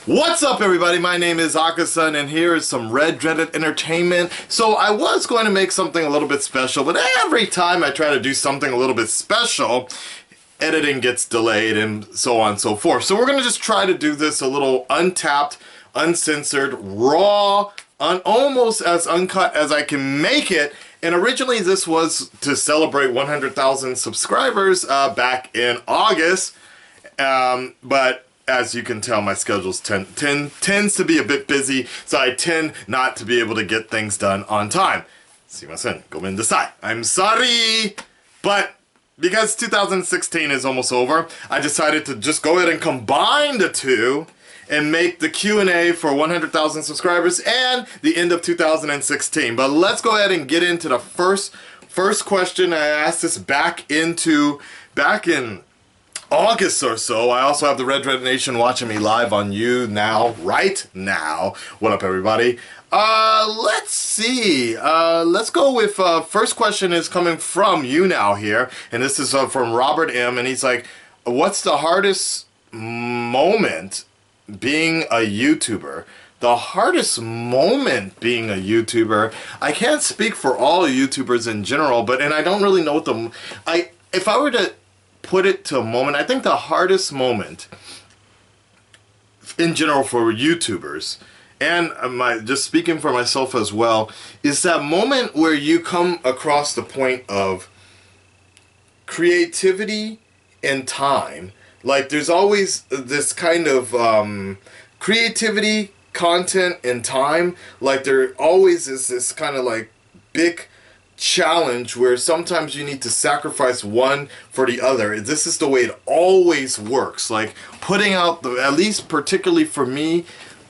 What's up, everybody? My name is AKASAN, and here is some Red Dreaded entertainment. So I was going to make something a little bit special, but every time I try to do something a little bit special, editing gets delayed and so on and so forth. So we're going to just try to do this a little untapped, uncensored, raw, almost as uncut as I can make it. And originally this was to celebrate 100,000 subscribers back in August, but as you can tell, my schedule tends to be a bit busy, so I tend not to be able to get things done on time. Sumimasen, gomendasai. I'm sorry! But because 2016 is almost over, I decided to just go ahead and combine the two and make the Q&A for 100,000 subscribers and the end of 2016. But let's go ahead and get into the first question. I asked this back in August or so. I also have the Red Red Nation watching me live on right now. What up, everybody? Let's see. Let's go with first question is coming from you now here, and this is from Robert M. And he's like, "What's the hardest moment being a YouTuber?" The hardest moment being a YouTuber. I can't speak for all YouTubers in general, and I don't really know what if I were to put it to a moment, I think the hardest moment in general for YouTubers, and just speaking for myself as well, is that moment where you come across the point of creativity and time. Like, there's always this kind of creativity, content, and time. Like, there always is this kind of like big challenge where sometimes you need to sacrifice one for the other. This is the way it always works. Like, putting out at least particularly for me,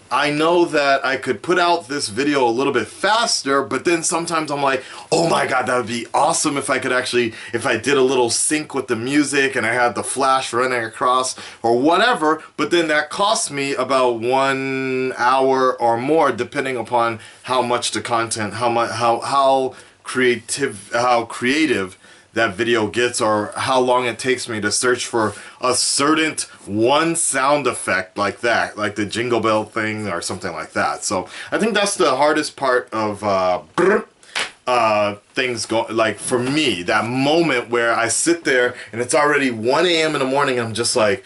I know that I could put out this video a little bit faster, but then sometimes I'm like, oh my god, that would be awesome if I did a little sync with the music and I had the flash running across or whatever, but then that costs me about 1 hour or more, depending upon how much the content, how creative that video gets, or how long it takes me to search for a certain one sound effect like that, like the jingle bell thing or something like that. So I think that's the hardest part of things like, for me, that moment where I sit there and it's already 1 a.m. in the morning and I'm just like,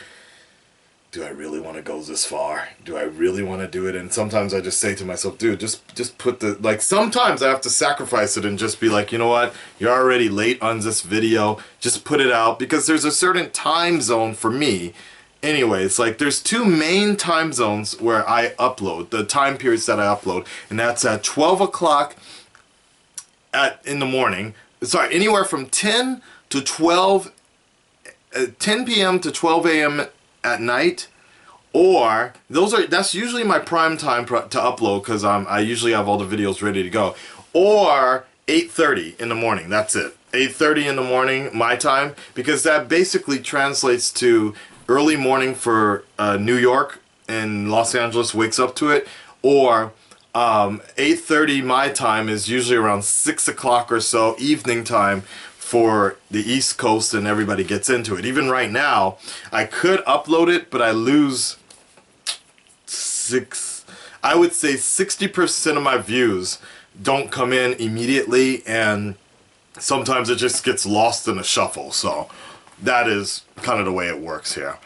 do I really want to go this far? Do I really want to do it? And sometimes I just say to myself, dude, just put sometimes I have to sacrifice it and just be like, you know what? You're already late on this video. Just put it out, because there's a certain time zone for me. Anyway, it's like there's two main time zones where I upload, the time periods that I upload, and that's at 12 o'clock in the morning. Sorry, anywhere from 10 to 12, 10 p.m. to 12 a.m. at night, or that's usually my prime time to upload, because I usually have all the videos ready to go, or 8:30 in the morning. That's it, 8:30 in the morning my time, because that basically translates to early morning for New York, and Los Angeles wakes up to it, or 8:30 my time is usually around 6 o'clock or so evening time for the East Coast, and everybody gets into it. Even right now, I could upload it, but I lose I would say 60% of my views don't come in immediately, and sometimes it just gets lost in the shuffle. So that is kind of the way it works here.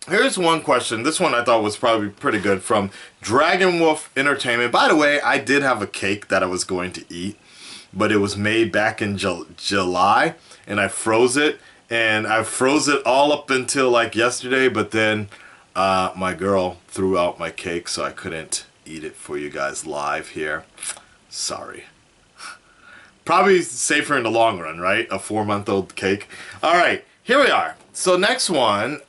Here's one question. This one I thought was probably pretty good, from Dragon Wolf Entertainment. By the way, I did have a cake that I was going to eat, but it was made back in July, and I froze it, and I froze it all up until like yesterday, but then my girl threw out my cake, so I couldn't eat it for you guys live here. Sorry. Probably safer in the long run, right? A 4-month-old cake. Alright, here we are. So next one,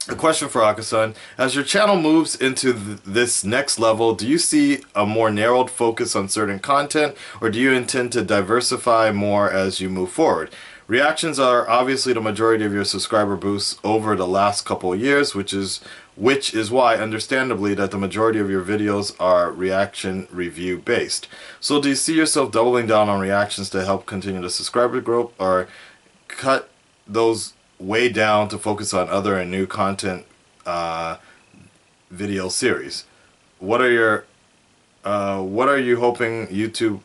a question for AKASAN. As your channel moves into this next level, do you see a more narrowed focus on certain content, or do you intend to diversify more as you move forward? Reactions are obviously the majority of your subscriber boosts over the last couple of years, which is why, understandably, that the majority of your videos are reaction review based. So do you see yourself doubling down on reactions to help continue the subscriber growth, or cut those way down to focus on other and new content video series. What are your what are you hoping YouTube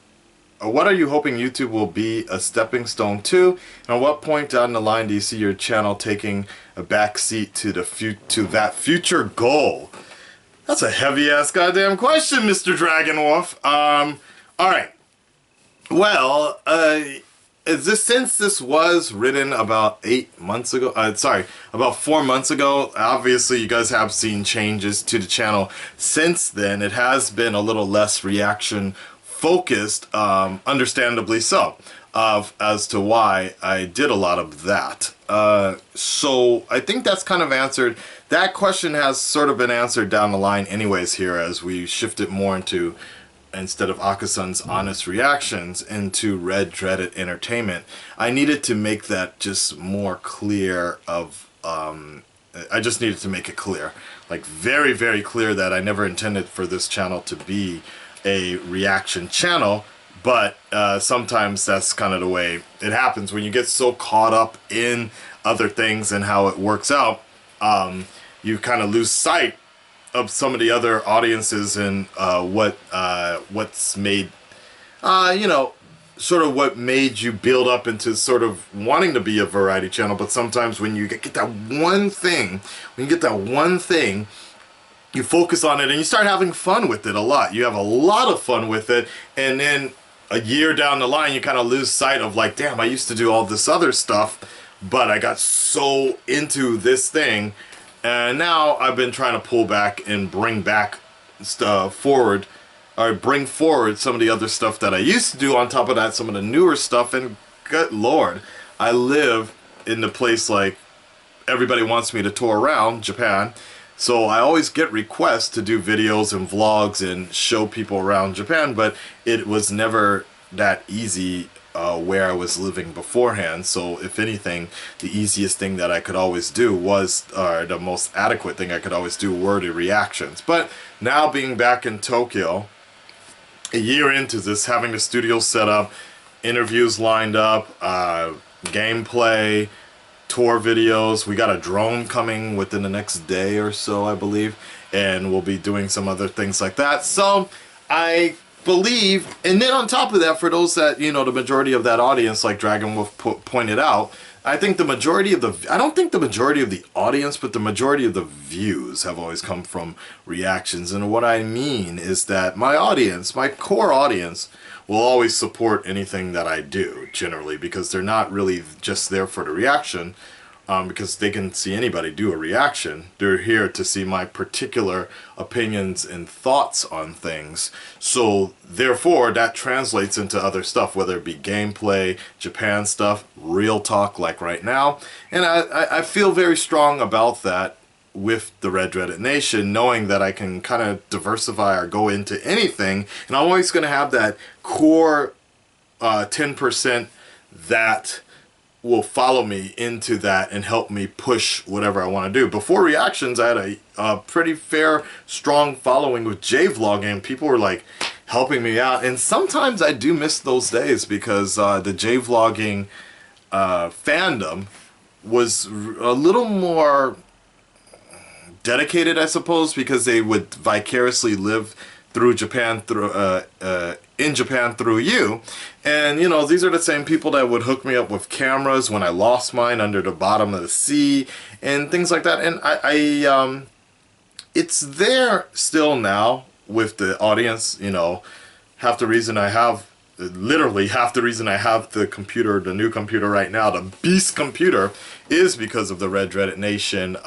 will be a stepping stone to? And at what point down the line do you see your channel taking a back seat to that future goal? That's a heavy ass goddamn question, Mr. Dragonwolf. Alright. Well, since this was written about 8 months ago, about 4 months ago, obviously you guys have seen changes to the channel since then. It has been a little less reaction focused, understandably so, as to why I did a lot of that. So I think that's kind of answered. That question has sort of been answered down the line anyways here, as we shift it more into, instead of AKASAN's honest reactions, into Red Dreaded Entertainment. I needed to make that just more clear of, I just needed to make it clear. Like very, very clear that I never intended for this channel to be a reaction channel, but sometimes that's kind of the way it happens when you get so caught up in other things and how it works out. You kind of lose sight of some of the other audiences and what's made you know, sort of what made you build up into sort of wanting to be a variety channel. But sometimes when you get that one thing, you focus on it and you start having fun with it a lot. You have a lot of fun with it, and then a year down the line you kind of lose sight of, like, damn, I used to do all this other stuff, but I got so into this thing, and now I've been trying to pull back and bring back stuff forward, or bring forward some of the other stuff that I used to do, on top of that some of the newer stuff. And good lord, I live in the place like everybody wants me to tour around, Japan. So I always get requests to do videos and vlogs and show people around Japan, but it was never that easy where I was living beforehand. So if anything, the easiest thing that I could always do was, or the most adequate thing I could always do, were the reactions. But now being back in Tokyo, a year into this, having the studio set up, interviews lined up, gameplay, tour videos. We got a drone coming within the next day or so, I believe, and we'll be doing some other things like that. So I believe, and then on top of that, for those that, you know, the majority of that audience, like Dragonwolf pointed out, I think the majority of I don't think the majority of the audience, but the majority of the views have always come from reactions. And what I mean is that my audience, my core audience, will always support anything that I do, generally, because they're not really just there for the reaction, because they can see anybody do a reaction. They're here to see my particular opinions and thoughts on things. So therefore that translates into other stuff, whether it be gameplay, Japan stuff, real talk like right now. And I feel very strong about that with the Red Dreaded Nation, knowing that I can kind of diversify or go into anything, and I'm always going to have that core 10% that will follow me into that and help me push whatever I want to do. Before reactions, I had a pretty fair, strong following with J-vlogging. People were like helping me out, and sometimes I do miss those days, because the J-vlogging fandom was a little more dedicated, I suppose, because they would vicariously live through Japan, in Japan through you. And you know, these are the same people that would hook me up with cameras when I lost mine under the bottom of the sea and things like that. And it's there still now with the audience. You know, half the reason I have, literally half the reason I have the computer, the new computer right now, the beast computer, is because of the Red Dreaded Nation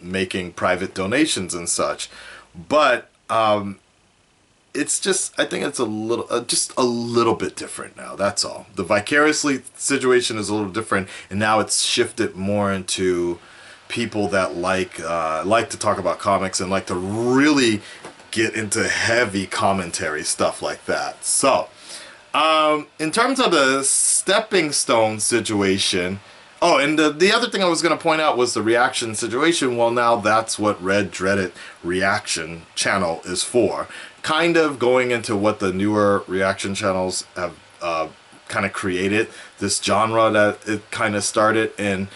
making private donations and such. But it's just, I think it's a little, just a little bit different now, that's all. The vicariously situation is a little different, and now it's shifted more into people that like to talk about comics and like to really get into heavy commentary, stuff like that. So in terms of the stepping stone situation, oh, and the other thing I was going to point out was the reaction situation. Well, now that's what Red Dreaded Reaction channel is for. Kind of going into what the newer reaction channels have kind of created, this genre that it kind of started. And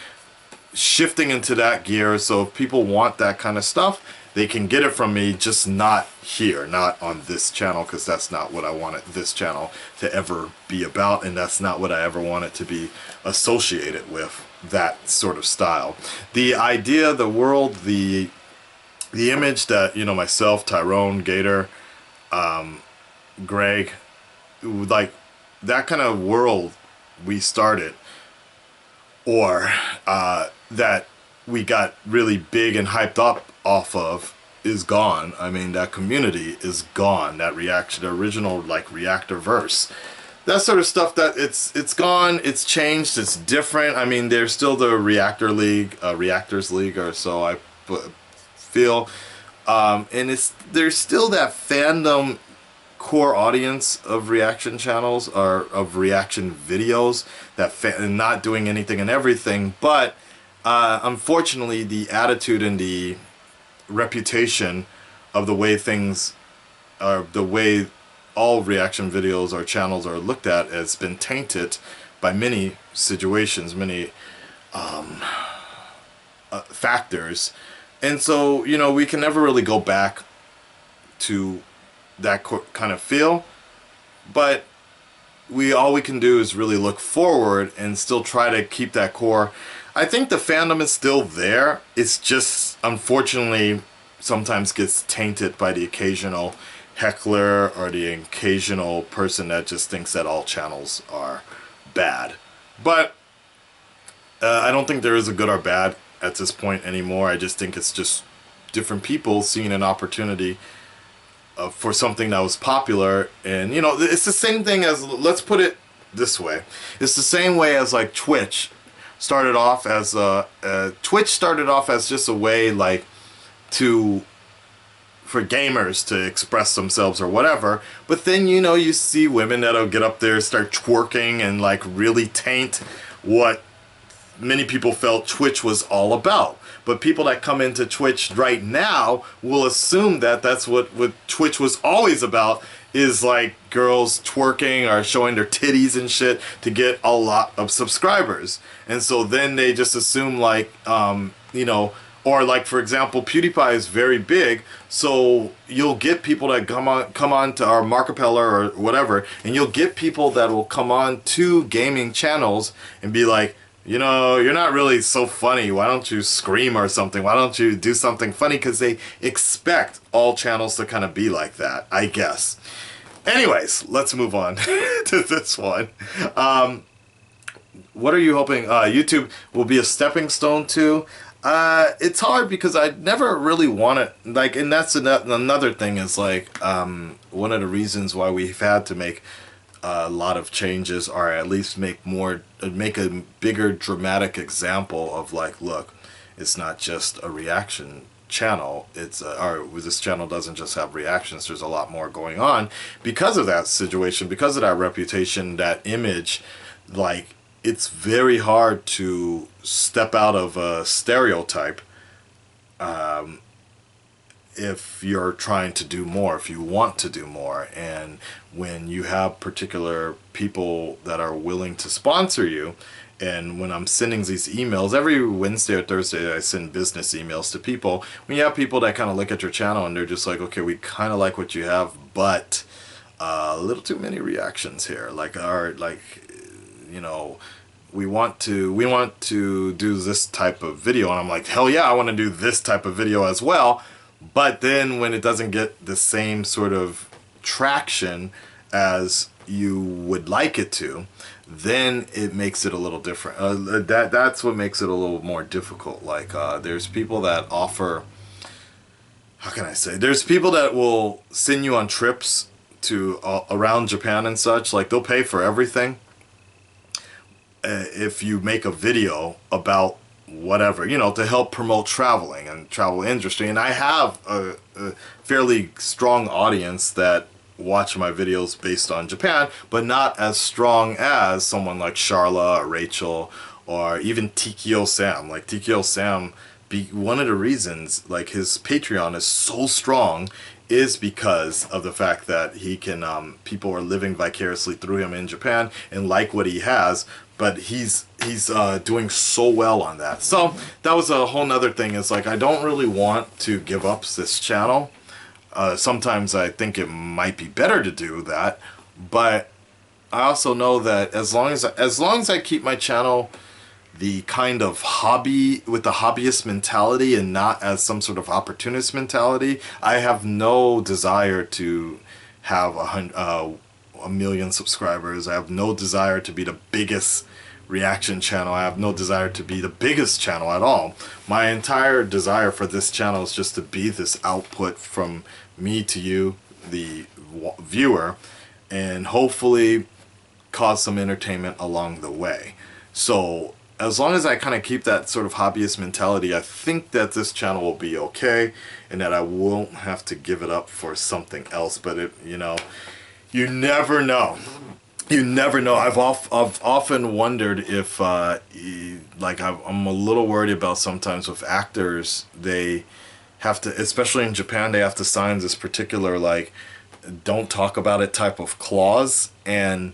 shifting into that gear. So if people want that kind of stuff, they can get it from me, just not here, not on this channel, because that's not what I wanted this channel to ever be about, and that's not what I ever want it to be associated with, that sort of style. The idea, the world, the image that, you know, myself, Tyrone, Gator, Greg, like that kind of world we started, or that we got really big and hyped up off of, is gone. I mean, that community is gone. That reaction, the original like reactor verse, that sort of stuff, that it's gone. It's changed. It's different. I mean, there's still the Reactor League, Reactors League, or so I feel, and there's still that fandom core audience of reaction channels, or of reaction videos, that and not doing anything and everything, but unfortunately the attitude and the reputation of the way things are, the way all reaction videos or channels are looked at, has been tainted by many situations, many factors. And so, you know, we can never really go back to that kind of feel, but all we can do is really look forward and still try to keep that core. I think the fandom is still there. It's just, unfortunately, sometimes gets tainted by the occasional heckler or the occasional person that just thinks that all channels are bad. But I don't think there is a good or bad at this point anymore. I just think it's just different people seeing an opportunity for something that was popular. And, you know, it's the same thing as, let's put it this way, it's the same way as like Twitch started off as Twitch started off as just a way like for gamers to express themselves or whatever. But then, you know, you see women that'll get up there, start twerking, and like really taint what many people felt Twitch was all about. But people that come into Twitch right now will assume that that's what Twitch was always about, is like girls twerking or showing their titties and shit to get a lot of subscribers. And so then they just assume like, you know, or like, for example, PewDiePie is very big, so you'll get people that come on to our Markiplier or whatever, and you'll get people that will come on to gaming channels and be like, you know, you're not really so funny. Why don't you scream or something? Why don't you do something funny? Because they expect all channels to kind of be like that, I guess. Anyways, let's move on to this one. What are you hoping YouTube will be a stepping stone to? It's hard because I never really want it, like, and that's another thing is like, one of the reasons why we've had to make a lot of changes, or at least make a bigger dramatic example of like, look, it's not just a reaction channel, it's this channel doesn't just have reactions, there's a lot more going on because of that situation, because of that reputation, that image. Like, it's very hard to step out of a stereotype if you're trying to do more, if you want to do more. And when you have particular people that are willing to sponsor you, and when I'm sending these emails, every Wednesday or Thursday I send business emails to people. When you have people that kind of look at your channel and they're just like, okay, we kind of like what you have, but a little too many reactions here. Like, you know, we want to do this type of video. And I'm like, hell yeah, I want to do this type of video as well. But then when it doesn't get the same sort of traction as you would like it to, then it makes it a little different. That's what makes it a little more difficult. Like, there's people that offer, how can I say, there's people that will send you on trips to around Japan and such. Like, they'll pay for everything if you make a video about whatever, you know, to help promote traveling and travel industry. And I have a fairly strong audience that watch my videos based on Japan, but not as strong as someone like Charla or Rachel or even Tikio Sam. Like, Tikio Sam, one of the reasons like his Patreon is so strong is because of the fact that he can, people are living vicariously through him in Japan and like what he has. but he's doing so well on that. So that was a whole nother thing. Is like I don't really want to give up this channel. Sometimes I think it might be better to do that, but I also know that as long as I keep my channel the kind of hobby with the hobbyist mentality and not as some sort of opportunist mentality, I have no desire to have a million subscribers. I have no desire to be the biggest reaction channel. I have no desire to be the biggest channel at all. My entire desire for this channel is just to be this output from me to you, the viewer, and hopefully cause some entertainment along the way. So as long as I kind of keep that sort of hobbyist mentality, I think that this channel will be okay and that I won't have to give it up for something else. But it, you know, you never know. You never know. I've often wondered if, like, I'm a little worried about sometimes with actors, they have to, especially in Japan, they have to sign this particular, like, don't talk about it type of clause. And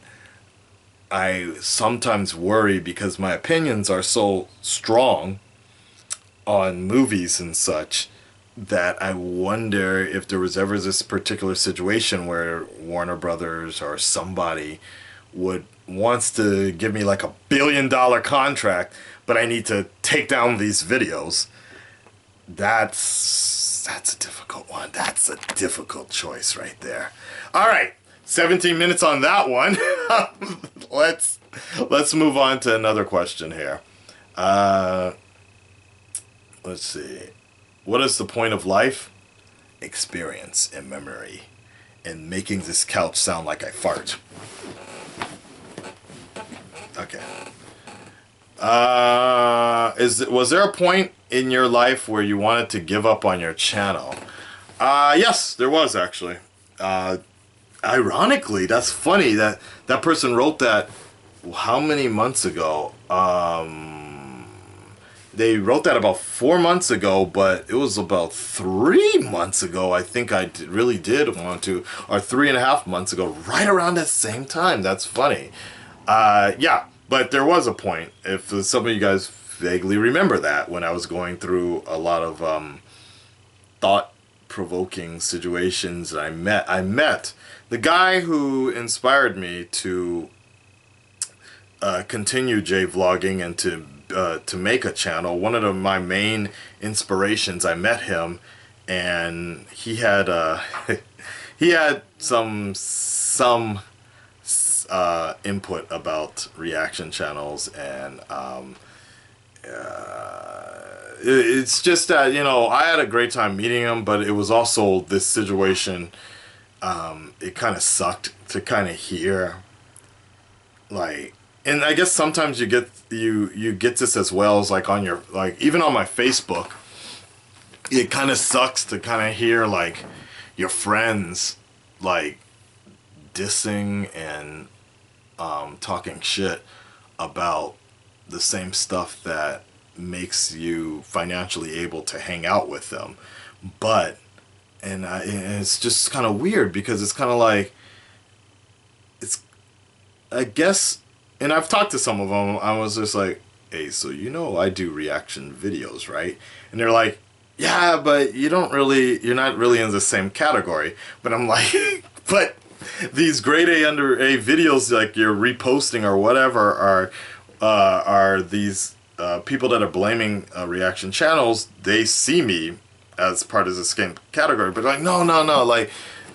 I sometimes worry because my opinions are so strong on movies and such that I wonder if there was ever this particular situation where Warner Brothers or somebody wants to give me like $1 billion contract, but I need to take down these videos. That's a difficult one. That's a difficult choice right there. All right, 17 minutes on that one. Let's move on to another question here. Let's see. What is the point of life? Experience and memory, and making this couch sound like I fart. Okay. Was there a point in your life where you wanted to give up on your channel? Yes, there was actually. Ironically, that's funny that that person wrote that how many months ago? They wrote that about 4 months ago, but it was about 3 months ago. I think I really did want to, or 3.5 months ago, right around that same time. That's funny. Yeah, but there was a point. If some of you guys vaguely remember that, when I was going through a lot of thought-provoking situations, I met the guy who inspired me to continue J-vlogging and to make a channel. One of my main inspirations, I met him, and he had he had some input about reaction channels, and it's just that, you know, I had a great time meeting him, but it was also this situation. It kind of sucked to kind of hear, like, and I guess sometimes you get this as well, as like on your, like, even on my Facebook, it kind of sucks to kind of hear like your friends like dissing and talking shit about the same stuff that makes you financially able to hang out with them. But and it's just kind of weird, because it's kind of like, it's, I guess, and I've talked to some of them, I was just like, hey, so you know I do reaction videos, right? And they're like, yeah, but you're not really in the same category. But I'm like, but these grade A under A videos, like you're reposting or whatever, are these people that are blaming reaction channels. They see me as part of the same category, but like, no, like,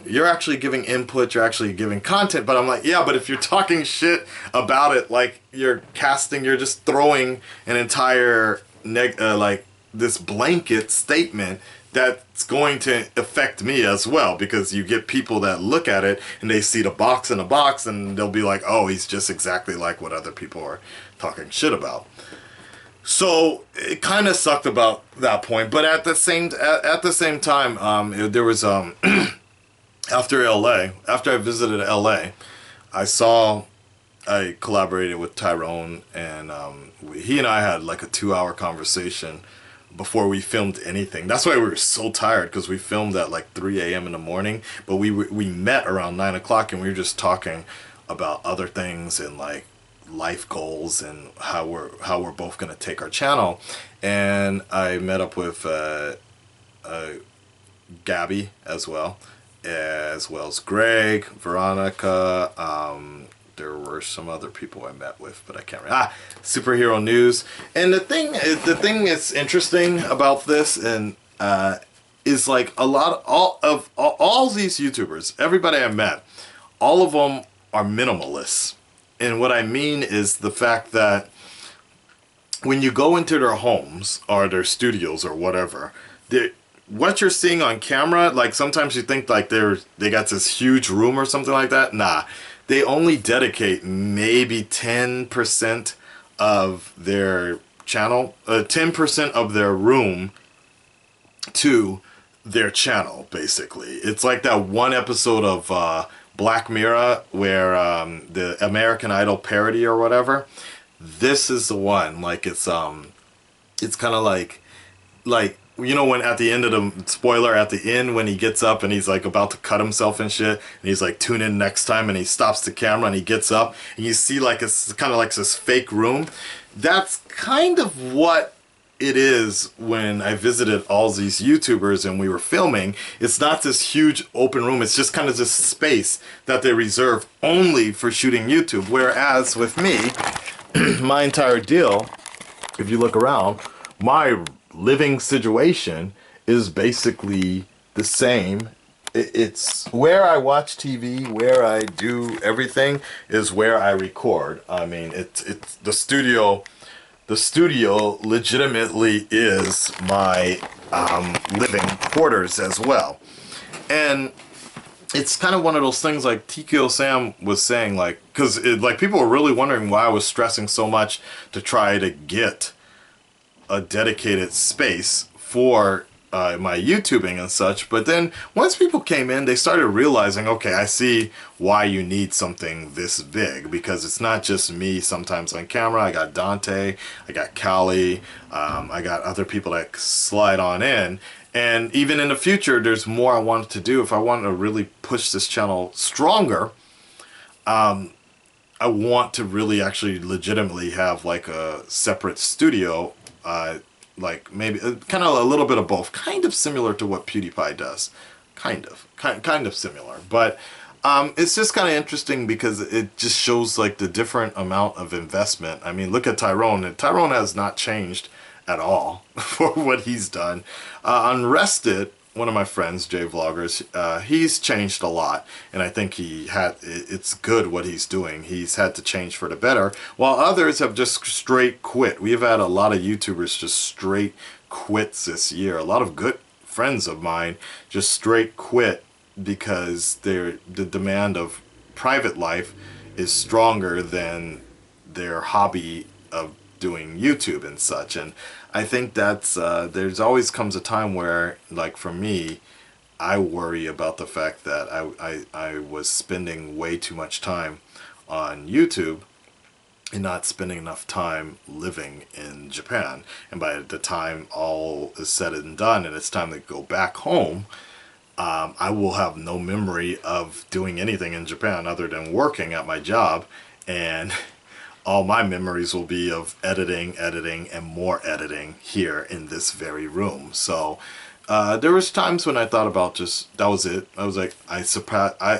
you're actually giving input, you're actually giving content. But I'm like, yeah, but if you're talking shit about it, like, you're just throwing an entire like this blanket statement that's going to affect me as well, because you get people that look at it and they see the box in a box and they'll be like, oh, he's just exactly like what other people are talking shit about. So it kind of sucked about that point, but at the same time, there was after I visited LA, I collaborated with Tyrone, and he and I had like a 2-hour conversation before we filmed anything. That's why we were so tired, because we filmed at like 3 a.m. in the morning, but we met around 9 o'clock, and we were just talking about other things and like life goals and how we're both going to take our channel. And I met up with Gabby as well as Greg, Veronica. There were some other people I met with, but I can't remember. Superhero News. And the thing that's interesting about this and is like all these YouTubers, everybody I met, all of them are minimalists. And what I mean is the fact that when you go into their homes or their studios or whatever, what you're seeing on camera, like sometimes you think like they got this huge room or something like that. Nah, they only dedicate maybe 10% of their channel, 10% of their room to their channel, basically. It's like that one episode of Black Mirror where the American Idol parody or whatever. This is the one. Like it's kind of like you know, when at the end of the spoiler at the end when he gets up and he's like about to cut himself and shit, and he's like, tune in next time, and he stops the camera and he gets up and you see like it's kind of like this fake room. That's kind of what it is when I visited all these YouTubers and we were filming. It's not this huge open room. It's just kind of this space that they reserve only for shooting YouTube. Whereas with me, my entire deal, if you look around, my living situation is basically the same. It's where I watch TV, where I do everything is where I record. I mean, it's the studio. The studio legitimately is my living quarters as well. And it's kind of one of those things like TKO Sam was saying, like, because like people were really wondering why I was stressing so much to try to get a dedicated space for my YouTubing and such. But then once people came in, they started realizing, okay, I see why you need something this big, because it's not just me sometimes on camera. I got Dante, I got Callie, I got other people that slide on in. And even in the future, there's more I wanted to do. If I wanted to really push this channel stronger, I want to really actually legitimately have like a separate studio, like maybe kind of a little bit of both, kind of similar to what PewDiePie does, kind of similar, but it's just kind of interesting because it just shows like the different amount of investment. I mean, look at Tyrone, and Tyrone has not changed at all for what he's done. Unrested, one of my friends, Jay Vloggers, he's changed a lot, and I think it's good what he's doing. He's had to change for the better, while others have just straight quit. We've had a lot of YouTubers just straight quits this year. A lot of good friends of mine just straight quit because the demand of private life is stronger than their hobby of doing YouTube and such. And I think that's there's always comes a time where, like for me, I worry about the fact that I was spending way too much time on YouTube and not spending enough time living in Japan. And by the time all is said and done and it's time to go back home, I will have no memory of doing anything in Japan other than working at my job, and all my memories will be of editing, and more editing here in this very room. So there was times when I thought about just, that was it. I was like,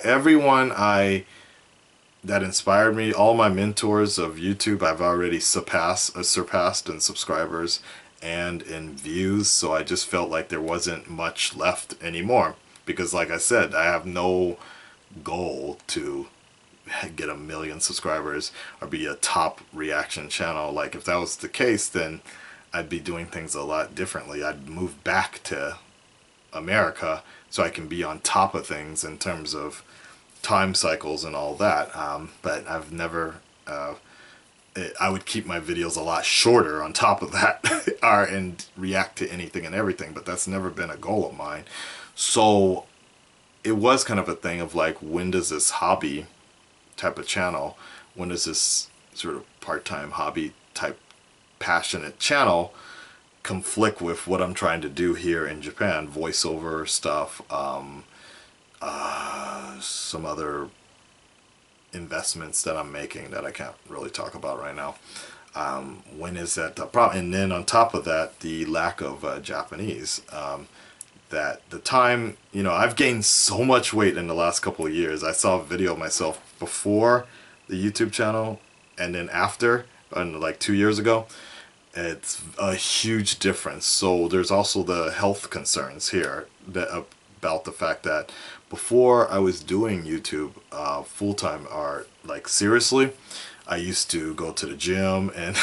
everyone that inspired me, all my mentors of YouTube, I've already surpassed in subscribers and in views. So I just felt like there wasn't much left anymore. Because like I said, I have no goal to get 1 million subscribers or be a top reaction channel. Like if that was the case, then I'd be doing things a lot differently. I'd move back to America so I can be on top of things in terms of time cycles and all that. But I've never, I would keep my videos a lot shorter on top of that and react to anything and everything, but that's never been a goal of mine. So it was kind of a thing of like, when does this hobby type of channel, when does this sort of part-time hobby type passionate channel conflict with what I'm trying to do here in Japan, voiceover stuff, some other investments that I'm making that I can't really talk about right now. When is that the problem? And then on top of that, the lack of Japanese. That the time, you know, I've gained so much weight in the last couple of years. I saw a video of myself before the YouTube channel and then after, and like 2 years ago. It's a huge difference. So there's also the health concerns here that, about the fact that before I was doing YouTube full-time, or like seriously, I used to go to the gym and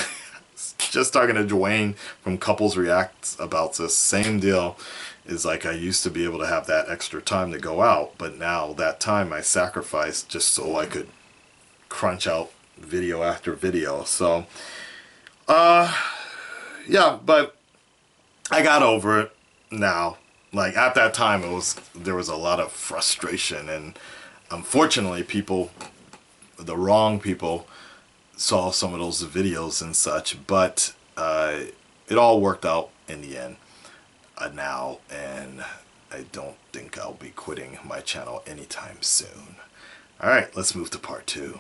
just talking to Dwayne from Couples Reacts about this same deal. Is like I used to be able to have that extra time to go out, but now that time I sacrificed just so I could crunch out video after video. So yeah, but I got over it now. Like at that time there was a lot of frustration, and unfortunately people, the wrong people, saw some of those videos and such, but it all worked out in the end now, and I don't think I'll be quitting my channel anytime soon. Alright, let's move to part 2.